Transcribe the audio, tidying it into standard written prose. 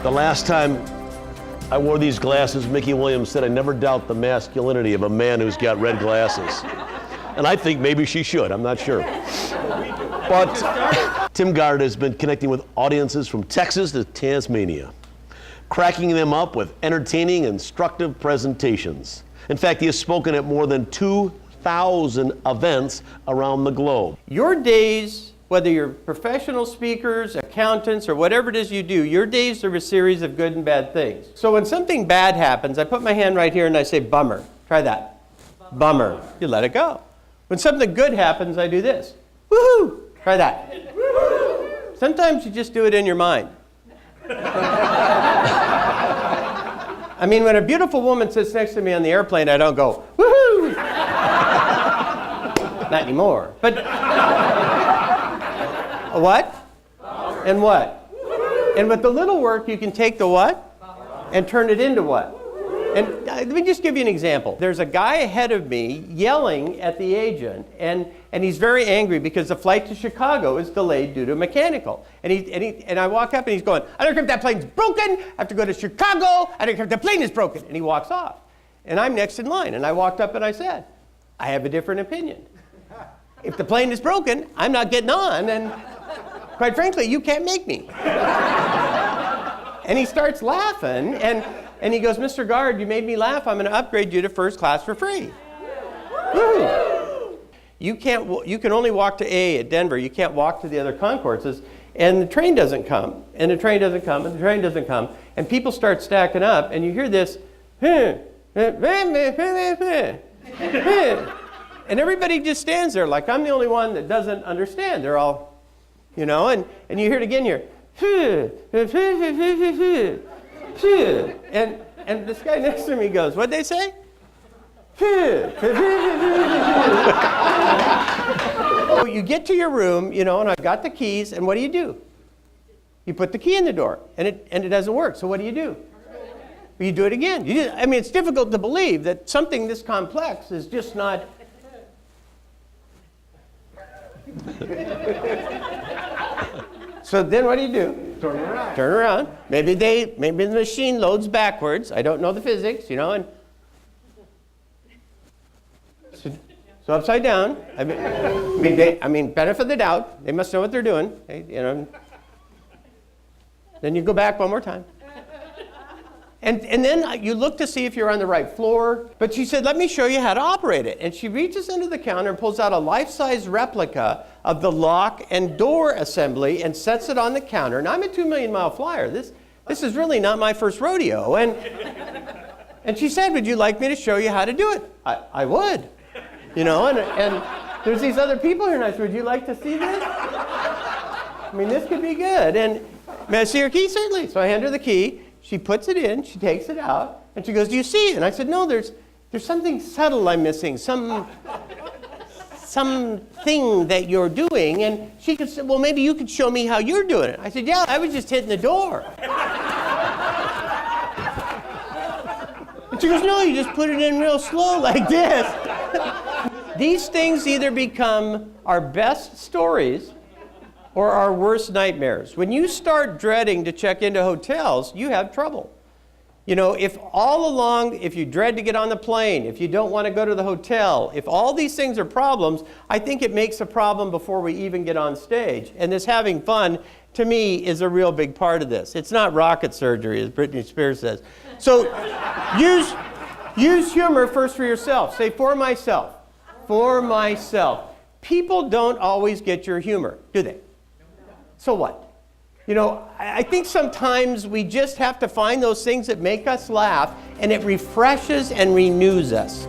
The last time I wore these glasses, Mickey Williams said, "I never doubt the masculinity of a man who's got red glasses." And I think maybe she should, I'm not sure. But Tim Gard has been connecting with audiences from Texas to Tasmania, cracking them up with entertaining, instructive presentations. In fact, he has spoken at more than 2,000 events around the globe. Your days, whether you're professional speakers, accountants, or whatever it is you do, your days are a series of good and bad things. So when something bad happens, I put my hand right here and I say, bummer. Try that. Bummer. You let it go. When something good happens, I do this. Woohoo! Try that. Sometimes you just do it in your mind. I mean, when a beautiful woman sits next to me on the airplane, I don't go, woohoo! Not anymore. But what? And what? And with the little work, you can take the what and turn it into what? And let me just give you an example. There's a guy ahead of me yelling at the agent, and he's very angry because the flight to Chicago is delayed due to mechanical. And I walk up and he's going, "I don't care if that plane's broken, I have to go to Chicago, I don't care if the plane is broken." And he walks off. And I'm next in line, and I walked up and I said, "I have a different opinion. If the plane is broken, I'm not getting on, and quite frankly, you can't make me." And he starts laughing, and he goes, "Mr. Gard, you made me laugh. I'm going to upgrade you to first class for free." Woo! You can only walk to A at Denver. You can't walk to the other concourses, and the train doesn't come, and the train doesn't come, and the train doesn't come, and people start stacking up, and you hear this, and everybody just stands there like I'm the only one that doesn't understand. They're all, you know, and you hear it again here. And this guy next to me goes, "What'd they say?" You get to your room, you know, and I've got the keys, and what do? You put the key in the door, and it doesn't work. So what do? You do it again. I mean, it's difficult to believe that something this complex is just not. So then what do? Turn around. Turn around. Maybe the machine loads backwards. I don't know the physics, you know, and so upside down. I mean, benefit of the doubt. They must know what they're doing. You know. Then you go back one more time. And then you look to see if you're on the right floor. But she said, "Let me show you how to operate it." And she reaches under the counter and pulls out a life-size replica of the lock and door assembly and sets it on the counter. And I'm a 2-million-mile flyer. This is really not my first rodeo. And she said, "Would you like me to show you how to do it?" I would. You know, and there's these other people here, and I said, "Would you like to see this? I mean, this could be good." And may I see your key? Certainly. So I hand her the key. She puts it in, she takes it out, and she goes, "Do you see?" And I said, "No, there's something subtle I'm missing, something that you're doing." And she could say, "Well, maybe you could show me how you're doing it." I said, "Yeah, I was just hitting the door." And she goes, "No, you just put it in real slow like this." These things either become our best stories or our worst nightmares. When you start dreading to check into hotels, you have trouble. You know, if all along, if you dread to get on the plane, if you don't want to go to the hotel, if all these things are problems, I think it makes a problem before we even get on stage. And this having fun, to me, is a real big part of this. It's not rocket surgery, as Britney Spears says. So use humor first for yourself. Say, "For myself." For myself. People don't always get your humor, do they? So what? You know, I think sometimes we just have to find those things that make us laugh, and it refreshes and renews us.